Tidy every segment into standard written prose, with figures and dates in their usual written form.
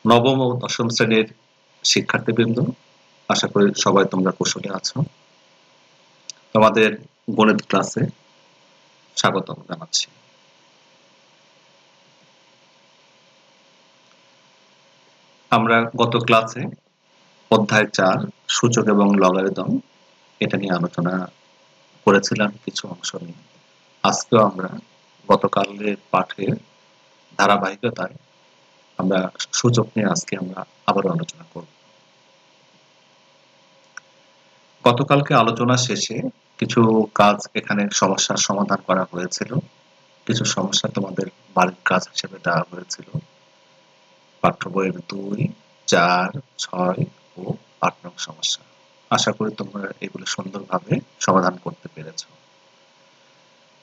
নবম ও দশম শ্রেণীর শিক্ষার্থীবৃন্দ, আশা করি সবাই তোমরা কুশলে আছো। তোমাদের গণিত ক্লাসে স্বাগতম জানাচ্ছি। আমরা গত ক্লাসে অধ্যায় 4 সূচক এবং লগারিদম এটা নিয়ে আলোচনা করেছিলাম কিছু অংশ নিয়ে। আজকেও আমরা গতকালের পাঠের ধারাবাহিকতায় আমরা সূচক নিয়ে আজকে আমরা আবারও আলোচনা করব। গতকালকে আলোচনা শেষে কিছু কাজ এখানে সমস্যার সমাধান করা হয়েছিল। কিছু সমস্যা তোমাদের বাড়ির কাজ হিসেবে দেওয়া হয়েছিল। পাঠ্য বইয়ের 2, 4, 6 ও 8 নং সমস্যা। আশা করি তোমরা এগুলো সুন্দরভাবে সমাধান করতে পেরেছো।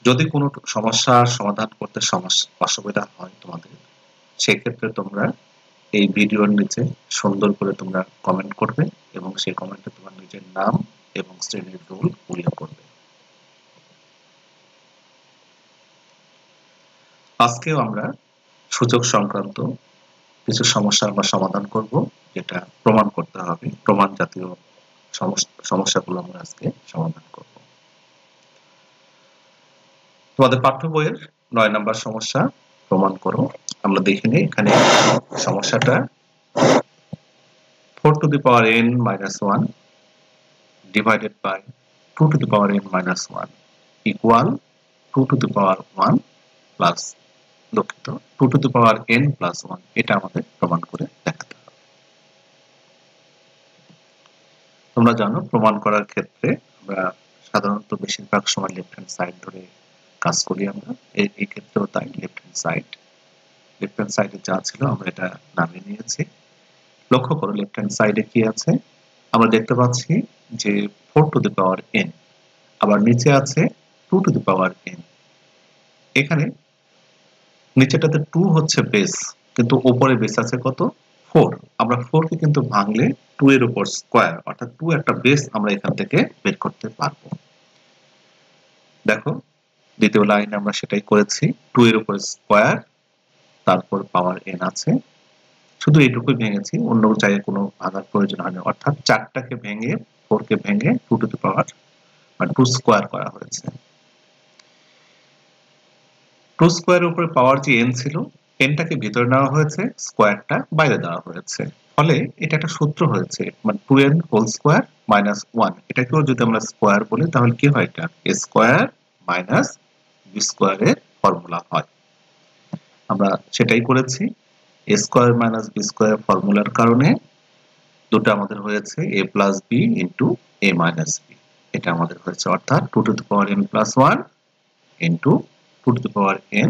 যদি কোনো সমস্যার সমাধান করতে অসুবিধা হয় তোমাদের, সেক্ষেত্রে তোমরা এই ভিডিওর নিচে সুন্দর করে তোমরা কমেন্ট করবে এবং সেই কমেন্টে তোমার নিজের নাম এবং শ্রেণীর রোল উল্লেখ করবে। আজকেও আমরা সূচক সংক্রান্ত কিছু সমস্যা আমরা সমাধান করব, যেটা প্রমাণ করতে হবে। প্রমাণ জাতীয় সমস্যাগুলো আমরা আজকে সমাধান করব। তোমাদের পাঠ্য বইয়ের 9 নম্বর সমস্যা, প্রমাণ করো। আমরা দেখে নিই এখানে সমস্যাটা 4 to the power n minus 1 divided by 2 to the power n minus 1 equal 2 to the power 1 plus 2 to the power n plus 1 এটা আমাদের প্রমাণ করে দেখাতে হবে। তোমরা জানো প্রমাণ করার ক্ষেত্রে আমরা সাধারণত বেশিরভাগ সময় লেফট হ্যান্ড সাইড ধরে কাজ করি। আমরা এই ক্ষেত্রেও তাই, লেফট হ্যান্ড সাইডে যা ছিল আমরা এটা নামিয়ে নিয়েছি। লক্ষ্য করো লেফট হ্যান্ড সাইডে কি আছে, আমরা দেখতে পাচ্ছি যে 4 to the power n, আবার নিচে আছে 2 to the power n। এখানে নিচেটাতে 2 হচ্ছে বেস, কিন্তু উপরে বেস আছে কত? 4। আমরা 4 কে কিন্তু ভাঙলে 2 এর উপর স্কয়ার, অর্থাৎ 2 একটা বেস আমরা এখান থেকে বের করতে পারবো। দেখো দ্বিতীয় লাইনে আমরা সেটাই করেছি, 2 এর উপর স্কয়ার, তারপর পাওয়ার n আছে। শুধু এইটুকুই ভেঙেছি, অন্য জায়গায় কোনো ভাঙার প্রয়োজন হয়নি। অর্থাৎ 4টাকে ভেঙে 4 কে ভেঙে 2 টু দ্য পাওয়ার 2 স্কয়ার করা হয়েছে। 2 স্কয়ারের উপরে পাওয়ার যে n ছিল, nটাকে ভিতরে নেওয়া হয়েছে, স্কয়ারটা বাইরে দেওয়া হয়েছে। ফলে এটা একটা সূত্র হয়েছে, মানে 2n হোল স্কয়ার মাইনাস 1। এটাকেও যদি আমরা স্কয়ার বলি তাহলে কি হয়? এটা a স্কয়ার মাইনাস b স্কয়ারের ফর্মুলা হয়। আমরা সেটাই করেছি। a square minus b square ফর্মুলার কারণে দুটো আমাদের হয়েছে a plus b into a minus b। এটা আমাদের হয়েছে, অর্থাৎ 2 to the power n plus 1 into 2 to the power n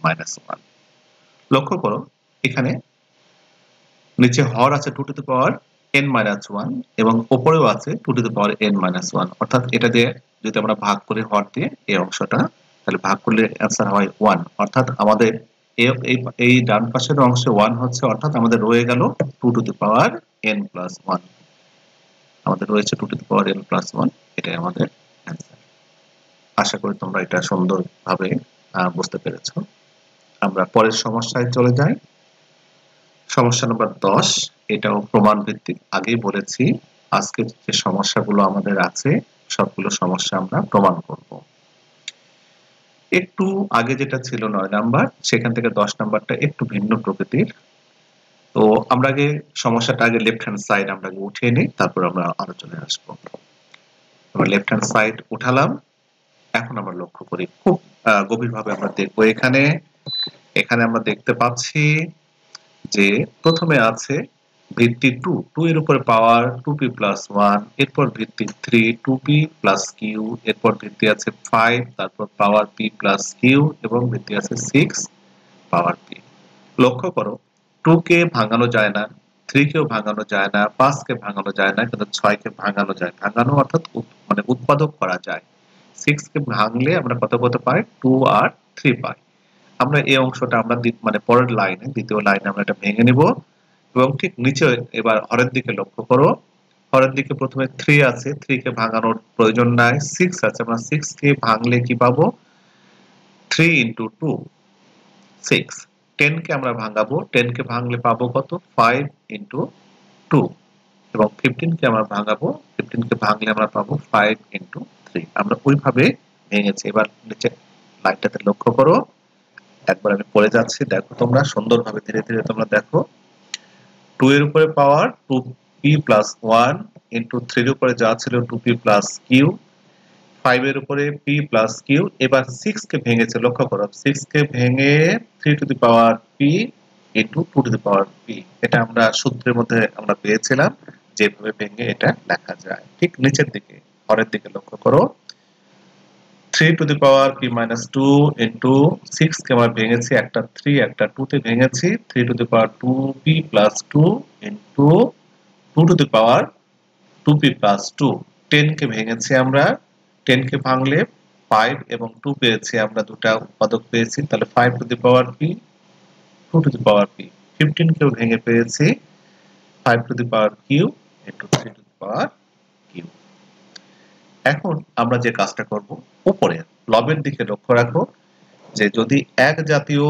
minus 1। লক্ষ্য করো এখানে নিচে হর আছে 2 to the power n minus 1 এবং উপরেও আছে 2 to the power n minus 1। অর্থাৎ এটা দিয়ে যদি আমরা ভাগ করি হর দিয়ে এই অংশটা, তাহলে ভাগ করলে অ্যান্সার হয় 1। অর্থাৎ আমাদের এই ডান পাশের অংশে 1 হচ্ছে, অর্থাৎ আমাদের রয়ে গেল 2 to the power n plus 1। আমাদের রয়েছে 2 to the power n plus 1, এটাই আমাদের অ্যান্সার। আশা করি তোমরা এটা সুন্দরভাবে বুঝতে পেরেছো। আমরা পরের সমস্যায় চলে যাই। সমস্যা নম্বর 10, এটাও প্রমাণ ভিত্তিক। আগেই বলেছি আজকে যে সমস্যাগুলো আমাদের আছে সবগুলো সমস্যা আমরা প্রমাণ করব। একটু আগে যেটা ছিল 9 নাম্বার, সেখান থেকে 10 নাম্বারটা একটু ভিন্ন প্রকৃতির। তো আমরা আগে সমস্যাটা আগে লেফট হ্যান্ড সাইড আমরা উঠিয়ে নিই, তারপর আমরা আলোচনায় আসবো। আমরা লেফট হ্যান্ড সাইড উঠালাম। এখন আমরা লক্ষ্য করি, খুব গভীরভাবে আমরা দেখবো। এখানে আমরা দেখতে পাচ্ছি যে প্রথমে আছে ভিত্তি 2 এর উপরে পাওয়ার 2p প্লাস 1, এরপর ভিত্তি 3 2p প্লাস q, এরপর ভিত্তি আছে 5, তারপর পাওয়ার p প্লাস q এবং ভিত্তি আছে 6 পাওয়ার p। লক্ষ্য করো 2 কে ভাঙানো যায় না, 3 কেও ভাঙানো যায় না, 5 কে ভাঙানো যায় না, কিন্তু 6 কে ভাঙানো যায়। ভাঙানো অর্থাৎ মানে উৎপাদক করা যায়। 6 কে ভাঙলে আমরা কত পাই? 2 আর 3 পাই। আমরা এই অংশটা আমরা মানে পরের লাইনে, দ্বিতীয় লাইনে আমরা এটা ভেঙে নিব এবং ঠিক নিচে এবার হরের দিকে লক্ষ্য করো। হরের দিকে প্রথমে 3 আছে, 3 কে ভাঙানোর প্রয়োজন নাই। 6 আছে, আমরা 6 কে ভাঙলে কি পাবো? 3 into 2 6। 10 কে আমরা ভাঙাবো, 10 কে ভাঙলে পাবো কত 5 ইনটু 2 এবং 15 কে আমরা ভাঙাবো, 15 কে ভাঙলে আমরা পাবো 5 ইনটু 3। আমরা ওইভাবে ভেঙেছি। এবার নিচে লাইনটাতে লক্ষ্য করো, একবার আমি পড়ে যাচ্ছি, দেখো তোমরা সুন্দরভাবে ধীরে ধীরে তোমরা দেখো। 2 এর উপরে পাওয়ার 2p প্লাস 1 ইনটু 3 এর উপরে যা ছিল 2p প্লাস q, 5 এর উপরে p প্লাস q। এবার 6 কে ভেঙেছে, লক্ষ্য করো 6 কে ভেঙে 3 two the power p into 2 two the power p। এটা আমরা সূত্রের মধ্যে আমরা পেয়েছিলাম, যেভাবে ভেঙে এটা লেখা যায়। ঠিক নিচের দিকে হরের দিকে লক্ষ্য করো, 3 to the power p minus 2 into 6 কে আমরা ভেঙেছি, একটা 3 একটা 2 তে ভেঙেছি, 3 to the power 2p plus 2 into 2 to the power 2p plus 2। 10 কে ভেঙেছি আমরা, 10 কে ভাঙলে 5 এবং 2 পেয়েছি, আমরা দুটা উৎপাদক পেয়েছি, তাহলে 5 to the power p 2 to the power p। 15 কেও ভেঙে পেয়েছি, 5 to the power q into 3 to the power q। এখন আমরা যে কাজটা করব, উপরে লবের দিকে লক্ষ্য রাখো, যে যদি এক জাতীয়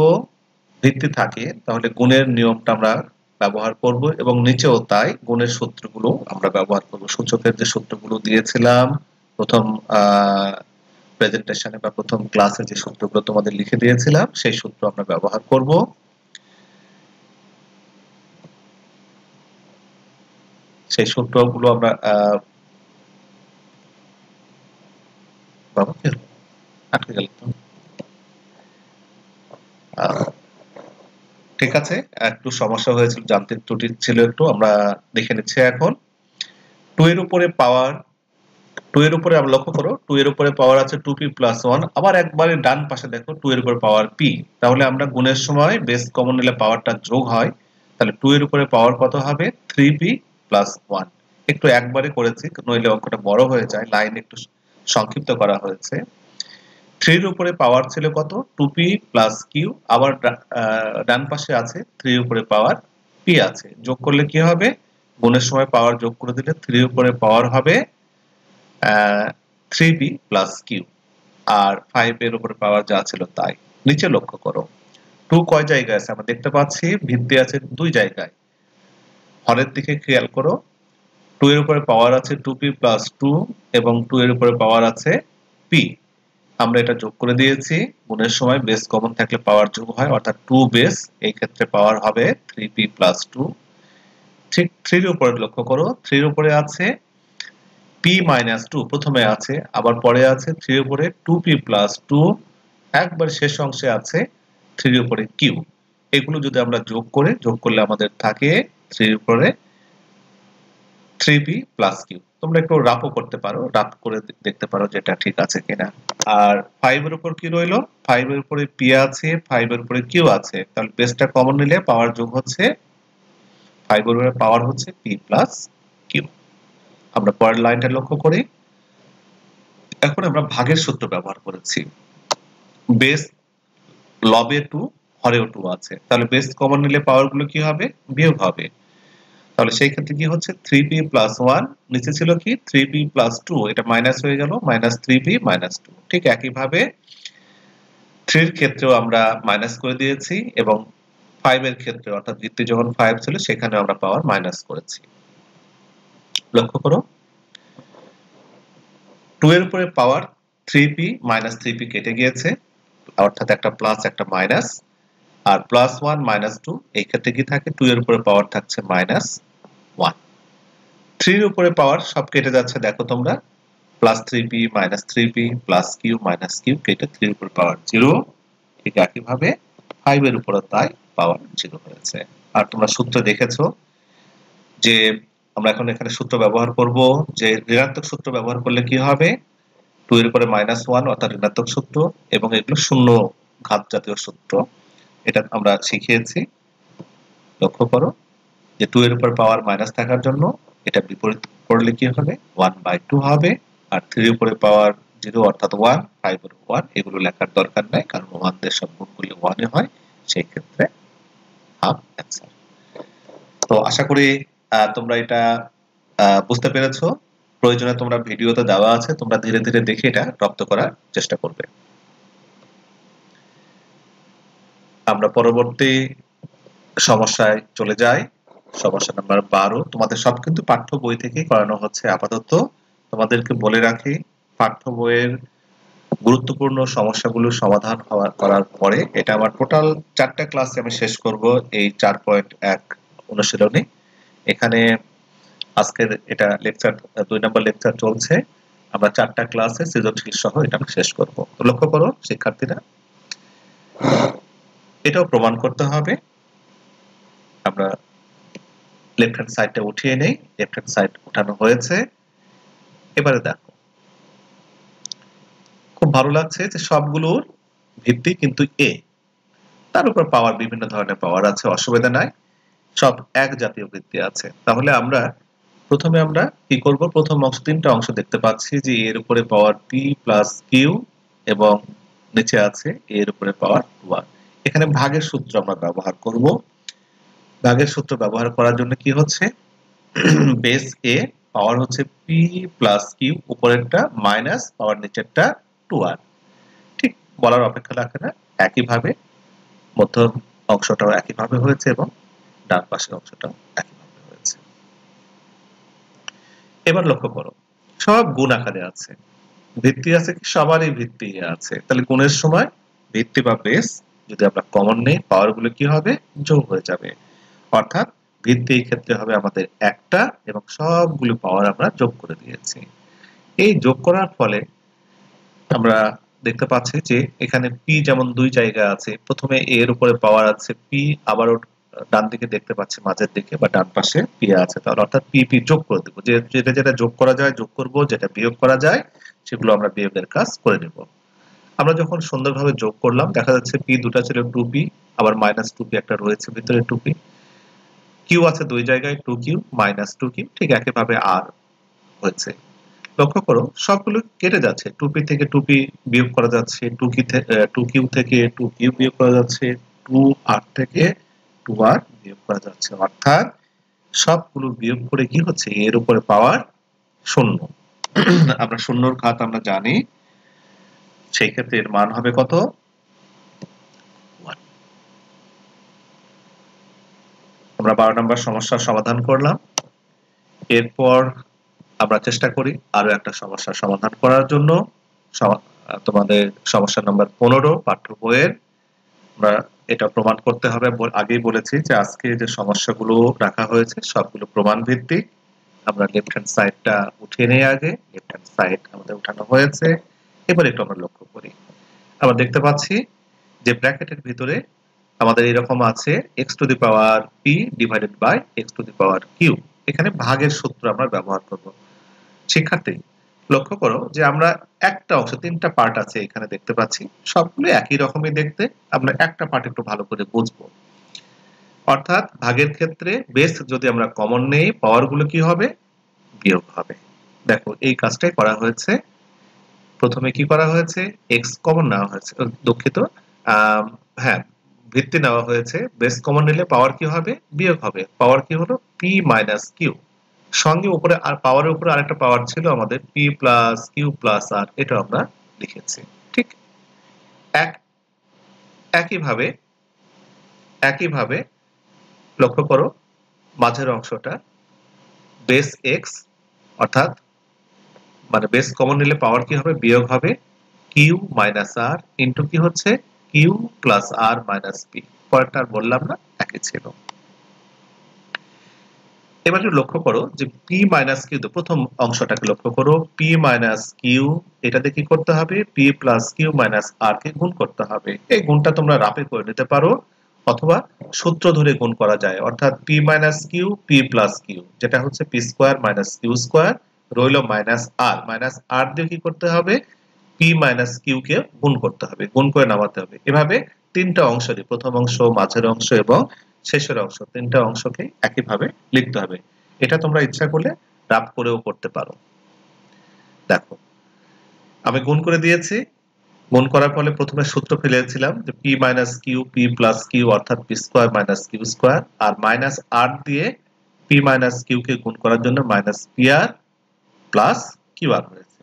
ভিত্তি থাকে তাহলে গুণের নিয়মটা আমরা ব্যবহার করব এবং নিচেও তাই, গুণের সূত্রগুলো আমরা ব্যবহার করব। সূচকের যে সূত্রগুলো দিয়েছিলাম প্রথম প্রেজেন্টেশনে বা প্রথম ক্লাসে, যে সূত্রগুলো তোমাদের লিখে দিয়েছিলাম সেই সূত্র আমরা ব্যবহার করব। সেই সূত্রগুলো আমরা আটকে গেল তো, ঠিক আছে, একটু সমস্যা হয়েছিল, যান্ত্রিক ত্রুটি ছিল একটু, আমরা দেখে নিচ্ছি এখন। 2 এর উপরে পাওয়ার, 2 এর উপরে আমরা লক্ষ্য করো, 2 এর উপরে পাওয়ার আছে 2p প্লাস 1, আবার একবারে ডান পাশে দেখো 2 এর উপরে পাওয়ার p। তাহলে আমরা গুণের সময় বেস কমন নিলে পাওয়ারটা যোগ হয়, তাহলে 2 এর উপরে পাওয়ার কত হবে 3p প্লাস 1। একটু একবারে করেছি, নইলে অঙ্কটা বড় হয়ে যায়, লাইন একটু সংক্ষিপ্ত করা হয়েছে। 3 এর উপরে পাওয়ার ছিল কত 2p প্লাস q, আবার ডান পাশে আছে 3 এর উপরে পাওয়ার p আছে, যোগ করলে কি হবে, গুণের সময় পাওয়ার যোগ করে দিলে 3 এর উপরে পাওয়ার হবে 3p প্লাস q, আর 5 এর উপরে পাওয়ার যা ছিল তাই। নিচে লক্ষ্য করো 2 কয় জায়গায় আছে, আমরা দেখতে পাচ্ছি ভিত্তি আছে 2 জায়গায়। হরের দিকে খেয়াল করো, 2 এর উপরে পাওয়ার আছে 2p প্লাস 2 এবং 2 এর উপরে পাওয়ার আছে p। আমরা এটা যোগ করে দিয়েছি, গুণের সময় বেস কমন থাকলে পাওয়ার যোগ হয়, অর্থাৎ 2 বেস, এই ক্ষেত্রে পাওয়ার হবে 3p প্লাস 2। ঠিক 3 এর উপরে লক্ষ্য করো, 3 এর উপরে আছে p মাইনাস 2, প্রথমে আছে, আবার পরে আছে 3 এর উপরে 2p প্লাস 2, একবার শেষ অংশে আছে 3 এর উপরে q। এগুলো যদি আমরা যোগ করলে আমাদের থাকে 3 এর উপরে 3p প্লাস q। তোমরা একটু রাফও করতে পারো, রাফ করে দেখতে পারো যেটা ঠিক আছে কিনা। আর 5 এর উপর কি রইলো, 5 এর উপরে p আছে, 5 এর উপরে q আছে, তাহলে বেসটা কমন নিলে পাওয়ার যোগ হচ্ছে 5 এর উপরে পাওয়ার হচ্ছে p প্লাস q। আমরা পরের লাইনটা লক্ষ্য করি, এখন আমরা ভাগের সূত্র ব্যবহার করেছি। বেস লবে 2, হরেও 2 আছে, তাহলে বেস কমন নিলে পাওয়ার গুলো কি হবে, বিয়োগ হবে। তাহলে সেই ক্ষেত্রে কি হচ্ছে 3p প্লাস 1, নিচে ছিল কি 3p প্লাস 2, এটা মাইনাস হয়ে গেল, মাইনাস 3p মাইনাস 2। ঠিক একইভাবে 3 এর ক্ষেত্রেও আমরা মাইনাস করে দিয়েছি এবং 5 এর ক্ষেত্রে, অর্থাৎ ভিত্তি যখন 5 ছিল সেখানে আমরা পাওয়ার মাইনাস করেছি। লক্ষ্য করো 2 এর উপরে পাওয়ার 3p মাইনাস 3p কেটে গিয়েছে, অর্থাৎ একটা প্লাস একটা মাইনাস, আর প্লাস 1 মাইনাস 2, এই ক্ষেত্রে কি থাকে 2 এর উপরে পাওয়ার থাকছে মাইনাস 1। 3 এর উপরে পাওয়ার সব কেটে যাচ্ছে, দেখো তোমরা, plus 3p minus 3p plus q minus q কেটে 3 এর উপরে পাওয়ার 0। ঠিক একইভাবে 5 এর উপরে তাই পাওয়ার 0 হয়েছে। আর তোমরা সূত্র দেখেছো যে আমরা এখন এখানে সূত্র ব্যবহার করব, যে ঋণাত্মক সূত্র ব্যবহার করলে কি হবে 2 এর উপরে মাইনাস 1, অর্থাৎ ঋণাত্মক সূত্র, এবং এগুলো শূন্য ঘাত জাতীয় সূত্র, এটা আমরা শিখিয়েছি। লক্ষ্য করো যে 2 এর উপর পাওয়ার মাইনাস থাকার জন্য এটা বিপরীত করলে কি হবে 1/2 হবে, আর 3 এর উপরে পাওয়ার 0 অর্থাৎ 1, 5 এর 1, এগুলো লেখার দরকার নাই, কারণ 1 দিয়ে সব গুণ করলে 1 এ হয়, সেই ক্ষেত্রে হাফ অ্যান্সার। তো আশা করি তোমরা এটা বুঝতে পেরেছো। প্রয়োজনে তোমরা ভিডিওতে দেওয়া আছে, তোমরা ধীরে ধীরে দেখে এটা রপ্ত করার চেষ্টা করবে। আমরা পরবর্তী সমস্যায় চলে যাই। সমস্যা নাম্বার 12। তোমাদের সব কিন্তু পাঠ্য বই থেকেই করানো হচ্ছে আপাতত। তোমাদেরকে বলে রাখি, পাঠ্য বইয়ের গুরুত্বপূর্ণ সমস্যাগুলো সমাধান করার পরে এটা আমার টোটাল 4টা ক্লাসে আমি শেষ করব এই 4.1 অনুশীলনী। এখানে আজকের এটা লেকচার 2 নম্বর লেকচার চলছে। আমরা 4টা ক্লাসে সৃজনশীল সহ এটা আমি শেষ করব। তো লক্ষ্য করো শিক্ষার্থীরা, এটাও প্রমাণ করতে হবে। আমরা লেফট হ্যান্ড সাইডটা উঠিয়ে নেই। লেফট হ্যান্ড সাইড উঠানো হয়েছে। এবারে দেখো, খুব ভালো লাগছে যে সবগুলোর ভিত্তি কিন্তু এ, তার উপর পাওয়ার বিভিন্ন ধরনের পাওয়ার আছে, অসুবিধা নাই, সব এক জাতীয় ভিত্তি আছে। তাহলে আমরা প্রথমে আমরা কি করব, প্রথম অংশ 3টা অংশ দেখতে পাচ্ছি যে এর উপরে পাওয়ার পি প্লাস কিউ এবং নিচে আছে এর উপরে পাওয়ার 1। এখানে ভাগের সূত্র আমরা ব্যবহার করব। ভাগের সূত্র ব্যবহার করার জন্য কি হচ্ছে, বেস এ পাওয়ার হচ্ছে পি প্লাস কিউ, উপরেরটা মাইনাস পাওয়ার নিচেরটা 2r। ঠিক বলার অপেক্ষা রাখে না, একইভাবে মধ্য অংশটাও একইভাবে হয়েছে এবং ডান পাশের অংশটাও একইভাবে হয়েছে। এবার লক্ষ্য করো, সব গুণ আকারে আছে, ভিত্তি আছে কি, সবারই ভিত্তি আছে। তাহলে গুণের সময় ভিত্তি বা বেস যদি আমরা কমন নেই, পাওয়ার গুলো কি হবে, যোগ হয়ে যাবে। অর্থাৎ ভিত্তি এই ক্ষেত্রে হবে আমাদের একটা এবং সবগুলো পাওয়ার আমরা যোগ করে দিয়েছি। এই যোগ করার ফলে আমরা দেখতে পাচ্ছি যে এখানে পি যেমন দুই জায়গায় আছে, প্রথমে এর উপরে পাওয়ার আছে পি, আবারও ডান দিকে দেখতে পাচ্ছি মাঝের দিকে বা ডান পাশে পি আছে। তাহলে অর্থাৎ পি পি যোগ করে দেবো, যে যেটা যেটা যোগ করা যায় যোগ করব, যেটা বিয়োগ করা যায় সেগুলো আমরা বিয়োগের কাজ করে নেব। আমরা যখন সুন্দরভাবে যোগ করলাম দেখা যাচ্ছে পি দুটা ছিল 2p, আবার মাইনাস 2p একটা রয়েছে ভিতরে 2p, কিউ আছে দুই জায়গায় 2q মাইনাস 2q, ঠিক একইভাবে আর হয়েছে। লক্ষ্য করো সবগুলো কেটে যাচ্ছে, 2p থেকে 2p বিয়োগ করা যাচ্ছে, 2q থেকে 2q বিয়োগ করা যাচ্ছে, 2r থেকে 2r বিয়োগ করা যাচ্ছে। অর্থাৎ সবগুলো বিয়োগ করে কি হচ্ছে, এর উপরে পাওয়ার 0। আমরা শূন্যর ঘাত আমরা জানি, সেই ক্ষেত্রে এর মান হবে কত, 1। আমরা 12 নম্বর সমস্যার সমাধান করলাম। এরপর আমরা চেষ্টা করি আরো একটা সমস্যার সমাধান করার জন্য। তোমাদের সমস্যা নম্বর 15 পাঠ্য বইয়ের। আমরা এটা প্রমাণ করতে হবে, আগেই বলেছি যে আজকে যে সমস্যাগুলো রাখা হয়েছে সবগুলো প্রমাণ ভিত্তিক। আমরা লেফট হ্যান্ড সাইডটা উঠিয়ে নেই, আগে লেফট হ্যান্ড সাইড আমাদের উঠানো হয়েছে। এবার একটু আমরা লক্ষ্য করি, আমরা দেখতে পাচ্ছি যে ব্র্যাকেটের ভিতরে আমাদের এরকম আছে x to the power p divided by x to the power q। এখানে ভাগের সূত্র আমরা ব্যবহার করব। শিক্ষার্থী লক্ষ্য করো যে আমরা একটা অংশ, 3টা পার্ট আছে এখানে দেখতে পাচ্ছি, সবগুলো একই রকমই দেখতে, আমরা একটা পার্ট একটু ভালো করে বুঝবো। অর্থাৎ ভাগের ক্ষেত্রে বেস যদি আমরা কমন নেই, পাওয়ার গুলো কি হবে, বিয়োগ হবে। দেখো এই কাজটাই করা হয়েছে। প্রথমে কি করা হয়েছে, x কমন নেওয়া হয়েছে, দুঃখিত, হ্যাঁ ভিত্তি নেওয়া হয়েছে, বেস কমন নিলে পাওয়ার কি হবে, বিয়োগ হবে। পাওয়ার কি হলো, p মাইনাস কিউ, সঙ্গে উপরে আর পাওয়ারের উপরে আরেকটা পাওয়ার ছিল আমাদের p প্লাস কিউ প্লাস আর, এটা আমরা লিখেছি। ঠিক এক একইভাবে একইভাবে লক্ষ্য করো মাঝের অংশটা বেস x, অর্থাৎ মানে বেস কমন নিলে পাওয়ার কি হবে, বিয়োগ হবে, কিউ মাইনাস আর ইন্টু কি হচ্ছে, কিউ প্লাস আর মাইনাস পি। পরেরটা আর বললাম না, একই ছিল। এবার লক্ষ্য করো যে p মাইনাস কিউ, প্রথম অংশটাকে লক্ষ্য করো, p মাইনাস কিউ, এটাতে কি করতে হবে, p প্লাস কিউ মাইনাস আর কে গুণ করতে হবে। এই গুণটা তোমরা রাপে করে নিতে পারো অথবা সূত্র ধরে গুণ করা যায়। অর্থাৎ p minus Q p plus Q, যেটা হচ্ছে p square minus Q square, রইল মাইনাস আর দিয়ে কি করতে হবে, p মাইনাস কিউ কে গুণ করতে হবে, গুণ করে নামাতে হবে। এভাবে 3টা অংশে, প্রথম অংশ, মাঝের অংশ এবং শেষের অংশ, 3টা অংশকে একইভাবে লিখতে হবে। এটা তোমরা ইচ্ছা করলে রাফ করেও করতে পারো। দেখো আমি গুণ করে দিয়েছি, গুণ করার ফলে প্রথমে সূত্র ফেলেছিলাম যে p minus Q p plus Q, অর্থাৎ p square minus Q square, আর মাইনাস আর দিয়ে p মাইনাস কিউ কে গুণ করার জন্য minus P R plus Q R হয়েছে।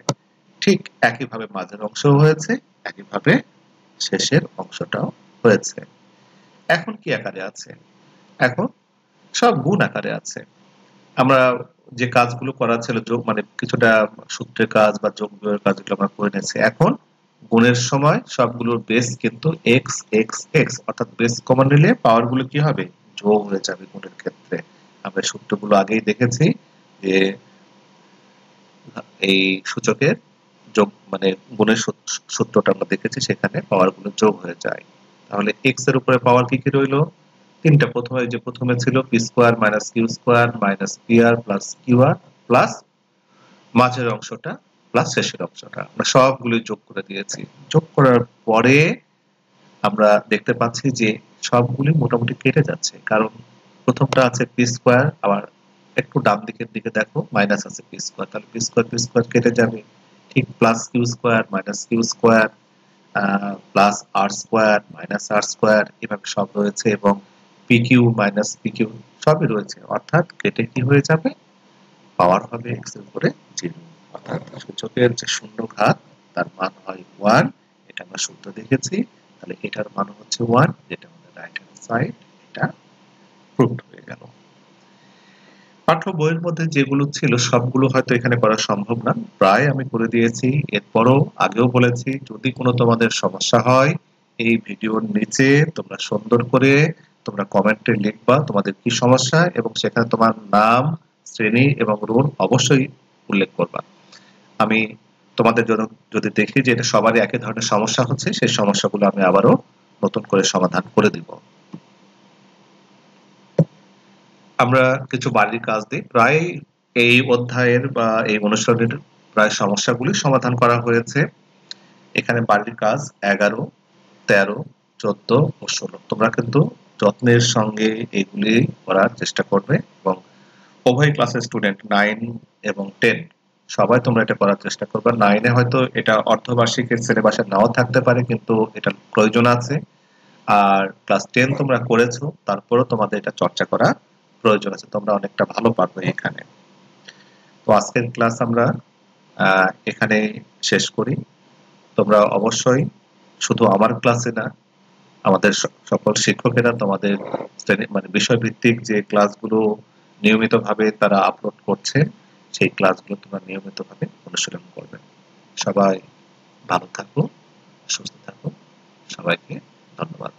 ঠিক একইভাবে মাঝের অংশও হয়েছে, একইভাবে শেষের অংশটাও হয়েছে। এখন কি আকারে আছে? এখন সব গুণ আকারে আছে। আমরা যে কাজগুলো করা ছিল যোগ মানে কিছুটা সূত্রের কাজ বা যোগ বিয়োগের কাজগুলো আমরা করে নিয়েছি। এখন গুণের সময় সবগুলোর বেস কিন্তু এক্স এক্স এক্স, অর্থাৎ বেস কমন নিলে পাওয়ার গুলো কি হবে? যোগ হয়ে যাবে গুণের ক্ষেত্রে। আমরা সূত্রগুলো আগেই দেখেছি যে এই সূচকের যোগ মানে গুণের সূত্রটা আমরা দেখেছি, সেখানে পাওয়ার গুলো যোগ হয়ে যায়। তাহলে এক্স এর উপরে পাওয়ার কি কি রইলো? তিনটা। প্রথমে ছিল P square minus Q square minus P R plus Q R plus মাঝের অংশটা প্লাস শেষের অংশটা, আমরা সবগুলো যোগ করে দিয়েছি। যোগ করার পরে আমরা দেখতে পাচ্ছি যে সবগুলি মোটামুটি কেটে যাচ্ছে, কারণ প্রথমটা আছে পি স্কোয়ার, আবার একটু ডান দিকের দিকে দেখো মাইনাস আছে পি স্কোয়ার, তাহলে পি স্কোয়ার কেটে যাবে। ঠিক plus Q square minus Q square plus R square minus R square, এভাবে সব রয়েছে, এবং P Q minus P Q সবই রয়েছে, অর্থাৎ কেটে কি হয়ে যাবে? পাওয়ার হবে এক্স এর উপরে 0, অর্থাৎ সূচকের যে শূন্য ঘাত তার মান হয় 1। এটা আমরা সূত্র দেখেছি, তাহলে এটার মান হচ্ছে 1, যেটা আমাদের রাইট হ্যান্ড সাইড, এটা প্রুভড হয়ে গেল। পাঠ্য বইয়ের মধ্যে যেগুলো ছিল সবগুলো হয়তো এখানে করা সম্ভব না, প্রায় আমি করে দিয়েছি। এরপরও আগেও বলেছি, যদি কোনো তোমাদের সমস্যা হয় এই ভিডিওর নিচে তোমরা সুন্দর করে তোমরা কমেন্টে লিখবা তোমাদের কি সমস্যা, এবং সেখানে তোমার নাম, শ্রেণী এবং রোল অবশ্যই উল্লেখ করবা। আমি তোমাদের জন্য যদি দেখি যে এটা সবারই একই ধরনের সমস্যা হচ্ছে, সেই সমস্যাগুলো আমি আবারও নতুন করে সমাধান করে দিব। আমরা কিছু বাড়ির কাজ দিই, প্রায় এই অধ্যায়ের বা এই অনুশীলনের প্রায় সমস্যাগুলি সমাধান করা হয়েছে। এখানে বাড়ির কাজ 11, 13, 14 ও 16। তোমরা কিন্তু যত্নের সঙ্গে এগুলি করার চেষ্টা করবে, এবং উভয় ক্লাসের স্টুডেন্ট 9 এবং 10 সবাই তোমরা এটা করার চেষ্টা করবে। 9 এ হয়তো এটা অর্ধবার্ষিকের সিলেবাসে নাও থাকতে পারে, কিন্তু এটা প্রয়োজন আছে। আর ক্লাস 10 তোমরা করেছো, তারপরেও তোমাদের এটা চর্চা করা প্রয়োজন আছে, তোমরা অনেকটা ভালো পারবে এখানে। তো আজকের ক্লাস আমরা এখানে শেষ করি। তোমরা অবশ্যই শুধু আমার ক্লাসে না, আমাদের সকল শিক্ষকেরা তোমাদের মানে বিষয়ভিত্তিক যে ক্লাসগুলো নিয়মিতভাবে তারা আপলোড করছে, সেই ক্লাসগুলো তোমরা নিয়মিতভাবে অনুশীলন করবে। সবাই ভালো থাকো, সুস্থ থাকো, সবাইকে ধন্যবাদ।